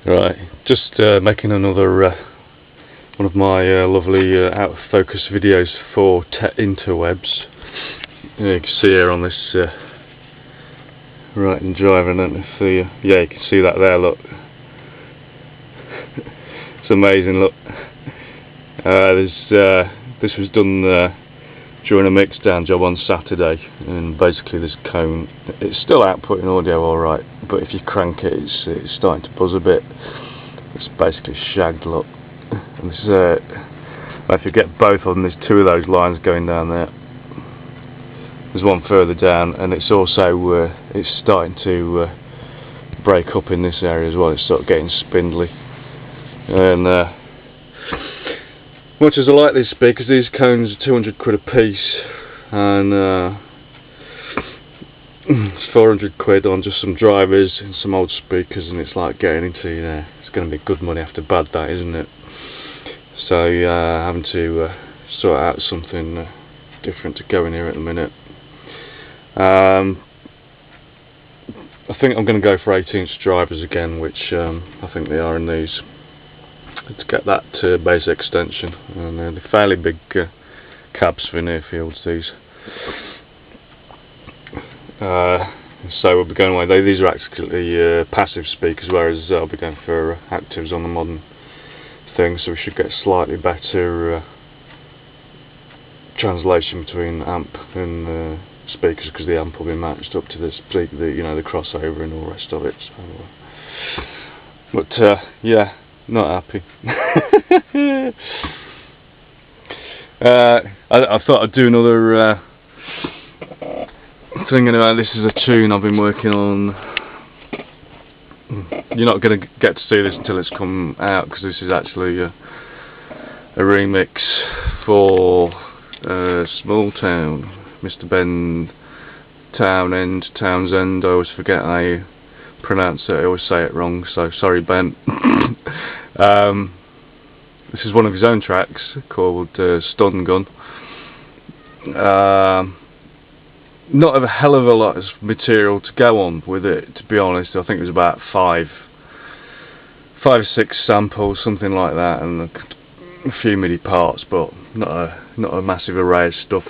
Right, just making another one of my lovely out of focus videos for interwebs. You can see here on this right hand drive, I don't know if yeah, you can see that there, look. It's amazing, look. This was done during a mix down job on Saturday, and basically this cone, it's still outputting audio alright, but if you crank it, it's starting to buzz a bit. It's basically shagged, look. And this is if you get both of them, there's two of those lines going down there. There's one further down, and it's also it's starting to break up in this area as well. It's sort of getting spindly. And much as I like these speakers, these cones are 200 quid a piece, and it's 400 quid on just some drivers and some old speakers, and it's like getting into, you know, it's going to be good money after bad, that, isn't it? So having to sort out something different to go in here at the minute. I think I'm going to go for 18-inch drivers again, which I think they are in these, to get that bass extension, and they're fairly big cabs for near fields, these. So we'll be going away. These are actually passive speakers, whereas I'll be going for actives on the modern thing, so we should get slightly better translation between amp and speakers, because the amp will be matched up to this, you know, the crossover and all the rest of it. So, but yeah, not happy. I thought I'd do another thing anyway. This is a tune I've been working on. You're not going to get to see this until it's come out, because this is actually a remix for Smalltown, Mr. Ben Townsend. I always forget how you pronounce it, I always say it wrong, so sorry, Ben. This is one of his own tracks called Stun Gun. Not a hell of a lot of material to go on with it, to be honest. I think it was about five or six samples, something like that, and a few MIDI parts, but not a massive array of stuff.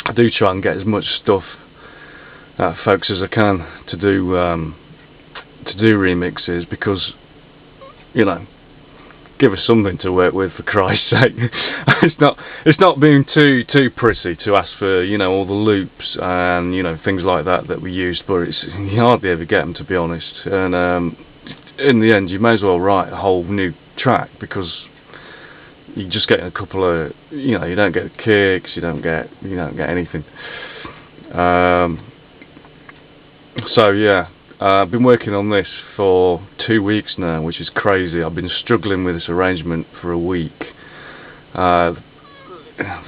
I do try and get as much stuff out of folks as I can to do remixes, because, you know, give us something to work with, for Christ's sake. It's not being too prissy to ask for, you know, all the loops and, you know, things like that we use, but you hardly ever get them, to be honest. And in the end, you may as well write a whole new track, because you just get a couple of, you know, you don't get kicks, you don't get anything. So yeah. I've been working on this for 2 weeks now, which is crazy. I've been struggling with this arrangement for a week. The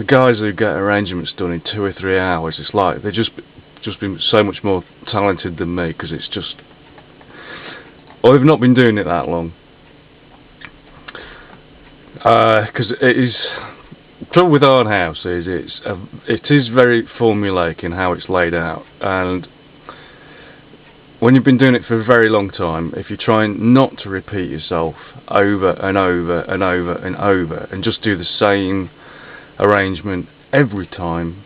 guys who get arrangements done in 2 or 3 hours, it's like they've just been so much more talented than me, because it's just, well, they've not been doing it that long. Because it is, the trouble with hard house is it is very formulaic in how it's laid out, and when you've been doing it for a very long time, if you're trying not to repeat yourself over and over and over and over, and just do the same arrangement every time,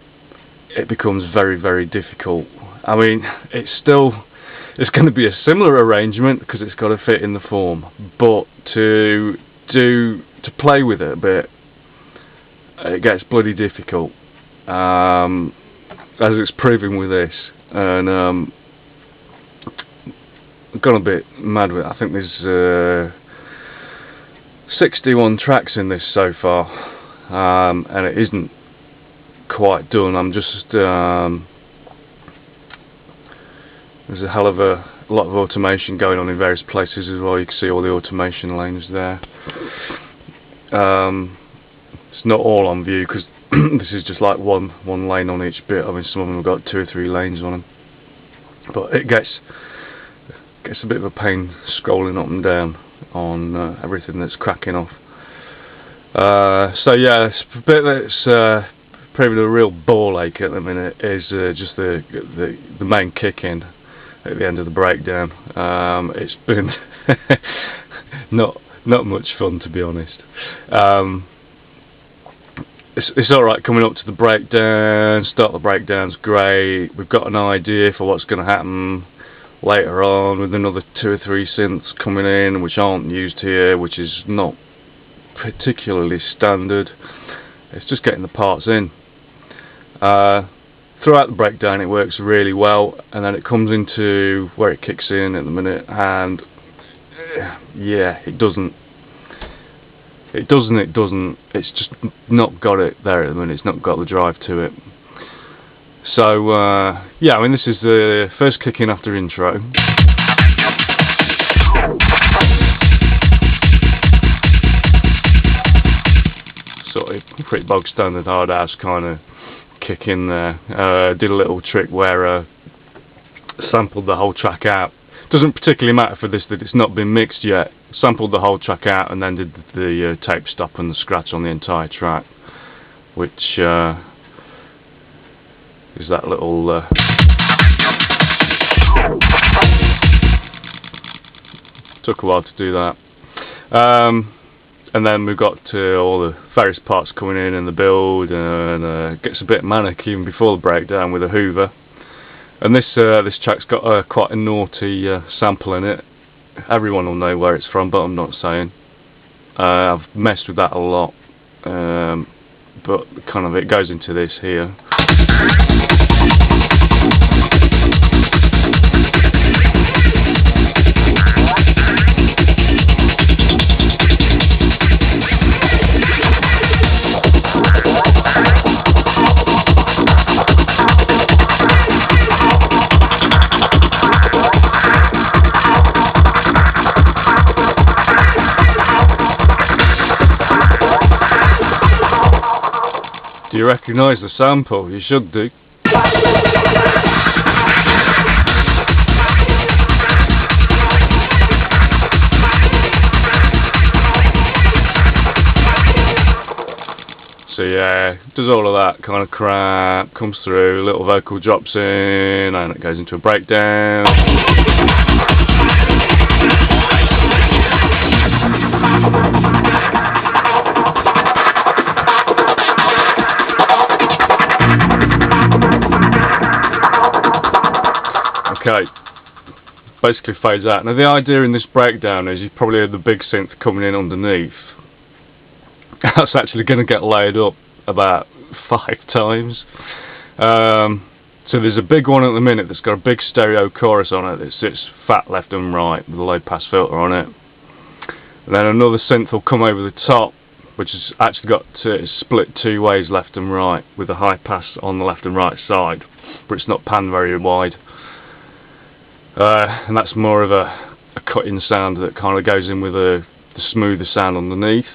it becomes very, very difficult. I mean, it's going to be a similar arrangement, because it's got to fit in the form, but to play with it a bit, it gets bloody difficult, as it's proving with this. And I've gone a bit mad with it. I think there's 61 tracks in this so far, and it isn't quite done. I'm just there's a hell of a lot of automation going on in various places as well. You can see all the automation lanes there. It's not all on view, because this is just like one lane on each bit. I mean, some of them have got 2 or 3 lanes on them, but it gets a bit of a pain scrolling up and down on everything that's cracking off. So yeah, the bit that's probably a real ball ache at the minute is just the main kick in, at the end of the breakdown. It's been not much fun, to be honest. It's alright coming up to the breakdown. Start the breakdown's great. We've got an idea for what's going to happen later on with another 2 or 3 synths coming in which aren't used here, which is not particularly standard. It's just getting the parts in. Throughout the breakdown it works really well, and then it comes into where it kicks in at the minute, and yeah, it doesn't. It's just not got it there at the minute. It's not got the drive to it. So yeah, I mean, this is the first kick in after intro. Sort of pretty bog standard hard house kind of kick in there. Did a little trick where sampled the whole track out. Doesn't particularly matter for this that it's not been mixed yet. Sampled the whole track out and then did the tape stop and the scratch on the entire track, which is that little took a while to do that. And then we've got to all the various parts coming in and the build, and gets a bit manic even before the breakdown with a Hoover. And this track's got quite a naughty sample in it. Everyone will know where it's from, but I'm not saying. I've messed with that a lot, but kind of it goes into this here. Do you recognise the sample? You should do. So yeah, does all of that kind of crap, comes through, little vocal drops in, and it goes into a breakdown. Okay, basically fades out. Now the idea in this breakdown is you've probably heard the big synth coming in underneath. That's actually going to get laid up about 5 times. So there's a big one at the minute that's got a big stereo chorus on it that sits fat left and right with a low pass filter on it. And then another synth will come over the top, which has actually got split 2 ways left and right with a high pass on the left and right side, but it's not panned very wide. And that's more of a cut-in sound that kind of goes in with the smoother sound underneath.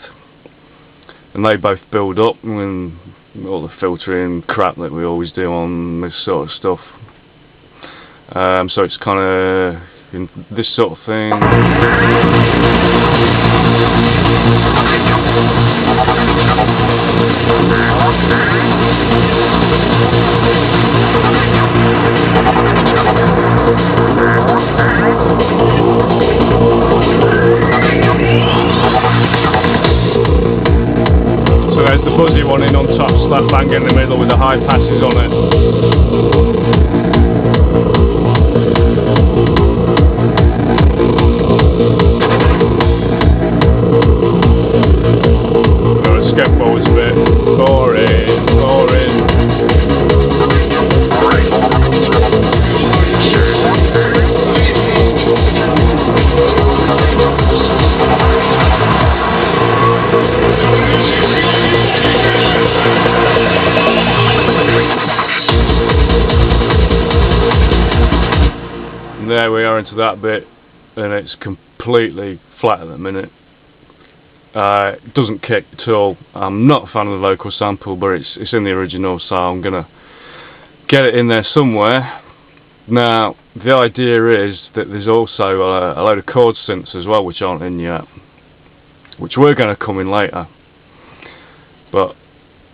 And they both build up with all the filtering crap that we always do on this sort of stuff. So it's kind of in this sort of thing. So there's the fuzzy one in on top, slap bang in the middle with the high passes on it. Let's skip forwards a bit. Boring, boring. There we are into that bit, and it's completely flat at the minute. It doesn't kick at all. I'm not a fan of the vocal sample, but it's in the original, so I'm gonna get it in there somewhere. Now the idea is that there's also a load of chord synths as well which aren't in yet, which we're going to come in later, but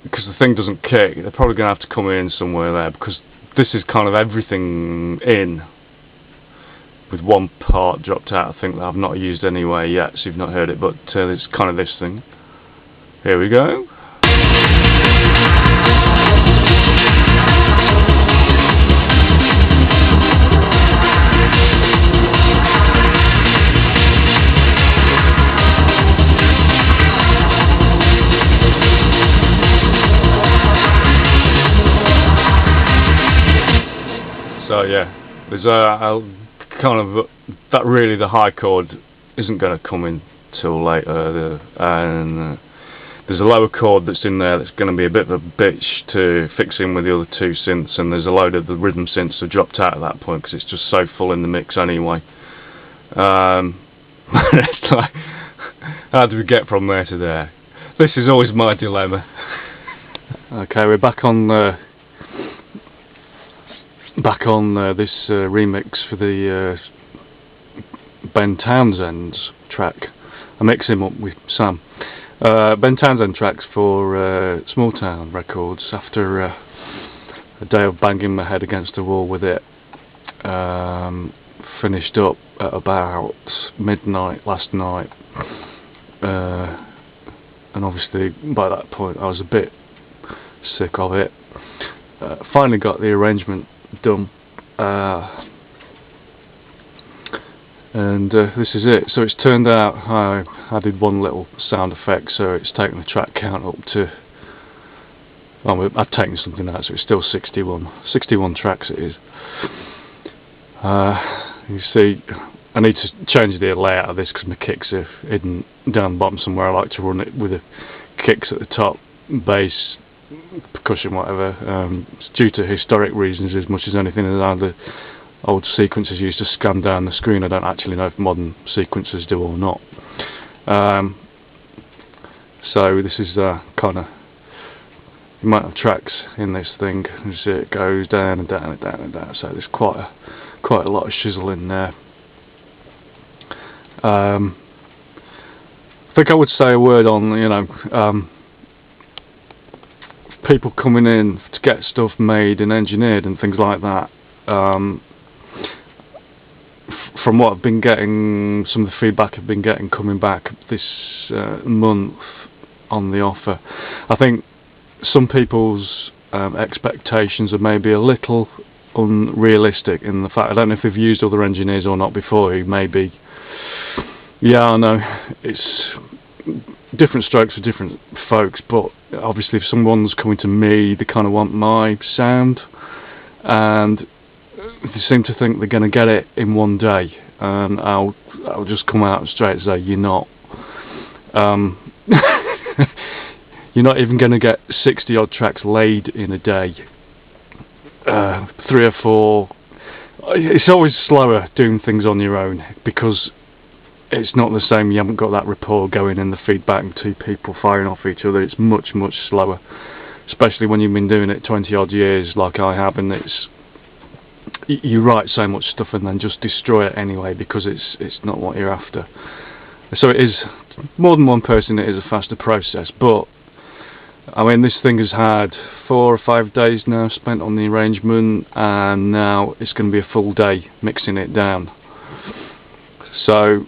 because the thing doesn't kick, they're probably going to have to come in somewhere there, because this is kind of everything in. with one part dropped out, I think, that I've not used anywhere yet, so you've not heard it, but it's kind of this thing. Here we go. So yeah, there's a kind of that really the high chord isn't going to come in till later, and there's a lower chord that's in there that's going to be a bit of a bitch to fix in with the other two synths, and there's a load of the rhythm synths have dropped out at that point because it's just so full in the mix anyway. It's like, how do we get from there to there? This is always my dilemma. Okay, we're back on this remix for the Ben Townsend's track. I mix him up with Sam. Ben Townsend tracks for Smalltown Records. After a day of banging my head against the wall with it, finished up at about midnight last night, and obviously by that point I was a bit sick of it. Finally got the arrangement done, and this is it. So it's turned out I did one little sound effect, so it's taken the track count up to, well, I've taken something out, so it's still 61 tracks it is. You see, I need to change the layout of this because my kicks are hidden down the bottom somewhere. I like to run it with the kicks at the top, bass, percussion, whatever. It's due to historic reasons as much as anything, as how the old sequencers used to scan down the screen. I don't actually know if modern sequencers do or not. So this is kind of the amount of tracks in this thing. You see it goes down and down and down and down, so there's quite a lot of shizzle in there. I think I would say a word on, people coming in to get stuff made and engineered and things like that. From what I've been getting, some of the feedback I've been getting coming back this month on the offer, I think some people's expectations are maybe a little unrealistic in the fact, I don't know if they've used other engineers or not before who maybe, yeah, I know it's different strokes for different folks, but obviously if someone's coming to me, they kind of want my sound, and they seem to think they're going to get it in one day, and I'll just come out straight and say, you're not. You're not even going to get 60 odd tracks laid in a day. 3 or 4. It's always slower doing things on your own because it's not the same. You haven't got that rapport going and the feedback and two people firing off each other. It's much slower, especially when you've been doing it 20 odd years like I have, and you write so much stuff and then just destroy it anyway because it's not what you're after. So it is more than one person. It is a faster process, but I mean, this thing has had 4 or 5 days now spent on the arrangement, and now it's going to be a full day mixing it down. So,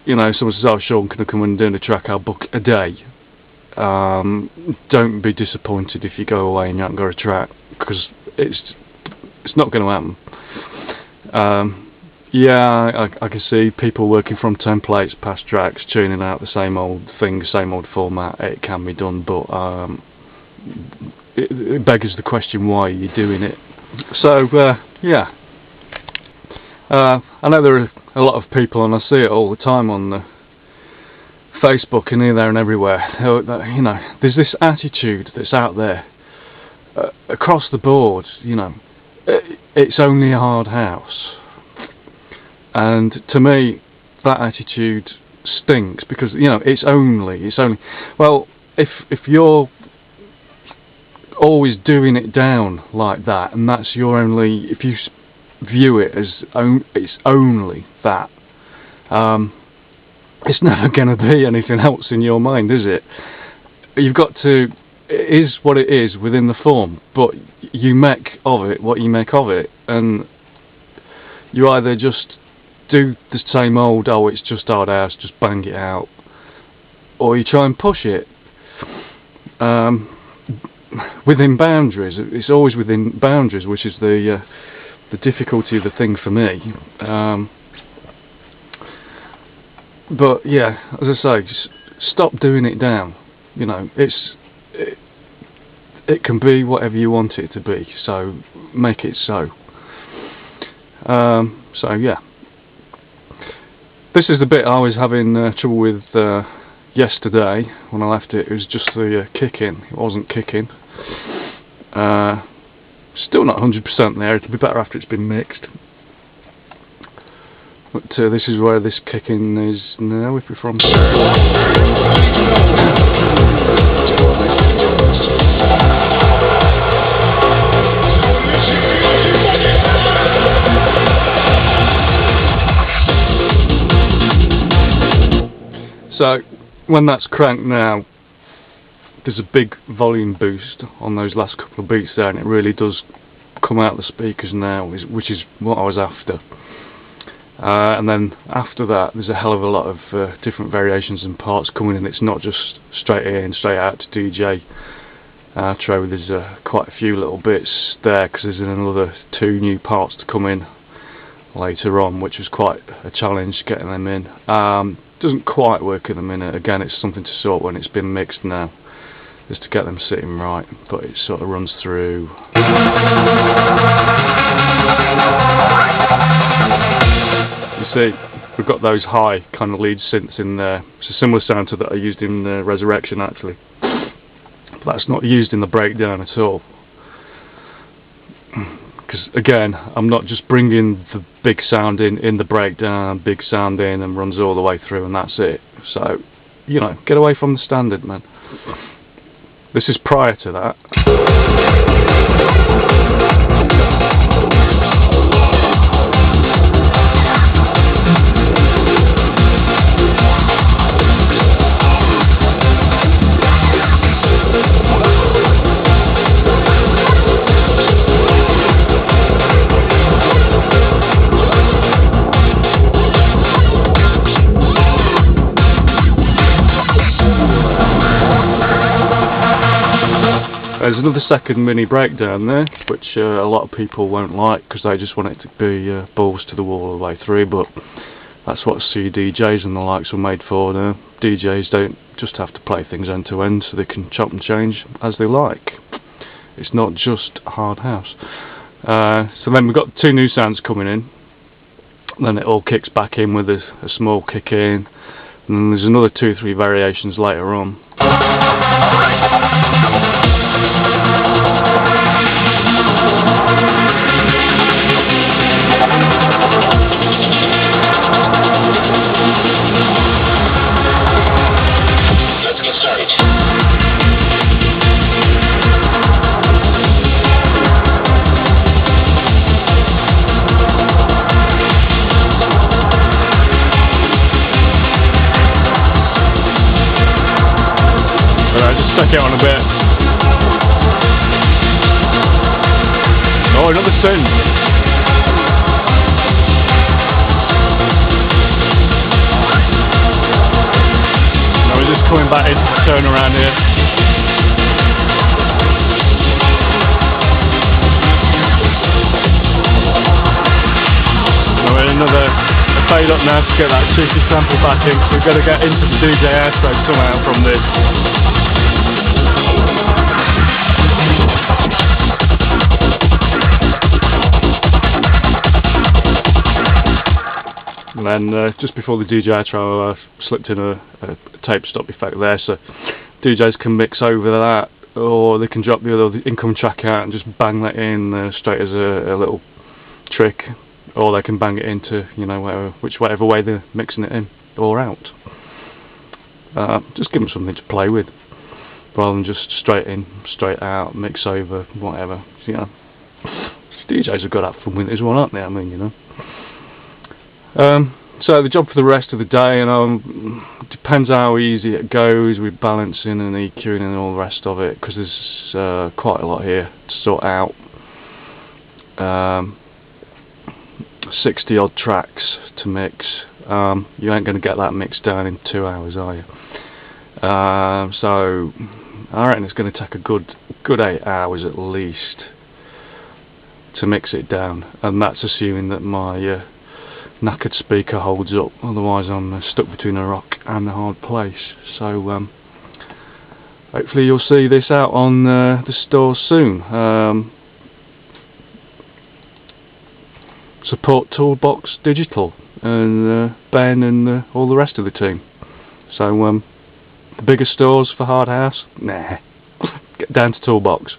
you know, someone says, oh, Sean, can I come and do the track? I'll book a day. Don't be disappointed if you go away and you haven't got a track, because it's not going to happen. Yeah, I can see people working from templates, past tracks, tuning out the same old thing, same old format. It can be done, but it beggars the question, why are you doing it? So, yeah. I know there are a lot of people, and I see it all the time on the Facebook and here, there and everywhere. You know, there's this attitude that's out there across the board, you know, it's only a hard house. And to me, that attitude stinks, because, you know, it's only, well, if you're always doing it down like that, and that's your only, if you view it as it's only that, it's never going to be anything else in your mind, is it? You've got to, it is what it is within the form, but you make of it what you make of it, and you either just do the same old, oh it's just hard house, just bang it out, or you try and push it within boundaries. It's always within boundaries, which is the difficulty of the thing for me. But yeah, as I say, stop doing it down. You know, it can be whatever you want it to be, so make it so. So yeah, this is the bit I was having trouble with yesterday when I left it. It was just the kick-in. It wasn't kicking. Still not 100% there. It'll be better after it's been mixed. But this is where this kick-in is now, if we're from. So when that's cranked now, there's a big volume boost on those last couple of beats there, and it really does come out the speakers now, which is what I was after. And then after that, there's a hell of a lot of different variations and parts coming in. It's not just straight in, straight out to DJ outro. There's quite a few little bits there, because there's another 2 new parts to come in later on, which was quite a challenge getting them in. Doesn't quite work at the minute. Again, it's something to sort when it's been mixed now, just to get them sitting right, but it sort of runs through. You see, we've got those high kind of lead synths in there. It's a similar sound to that I used in Resurrection actually, but that's not used in the breakdown at all. Because again, I'm not just bringing the big sound in the breakdown, big sound in and runs all the way through and that's it. So, you know, get away from the standard, man. This is prior to that. There's another second mini breakdown there, which a lot of people won't like because they just want it to be balls to the wall all the way through, but that's what CDJs and the likes were made for. DJs don't just have to play things end to end, so they can chop and change as they like. It's not just hard house. So then we've got 2 new sounds coming in, then it all kicks back in with a small kick in, and then there's another 2 or 3 variations later on. Check it on a bit. Oh, another synth. Now we're just coming back into the tone around here. Now we're in another fade up now to get that cheeky sample back in. So we've got to get into the DJ outro somehow from this. And then just before the DJ outro, I slipped in a tape stop effect there, so DJs can mix over that, or they can drop the other income track out and just bang that in straight as a little trick, or they can bang it into, you know, whatever way they're mixing it in or out. Just give them something to play with, rather than just straight in, straight out, mix over, whatever. You know, DJs have got to have fun with it as well, aren't they? I mean, you know. So the job for the rest of the day, depends how easy it goes with balancing and EQing and all the rest of it, because there's quite a lot here to sort out. 60 odd tracks to mix. You ain't going to get that mixed down in 2 hours, are you? So I reckon it's going to take a good 8 hours at least to mix it down, and that's assuming that my knackered speaker holds up, otherwise I'm stuck between a rock and a hard place. So hopefully you'll see this out on the store soon. Support Toolbox Digital and Ben and all the rest of the team. So the bigger stores for hard house, nah, get down to Toolbox.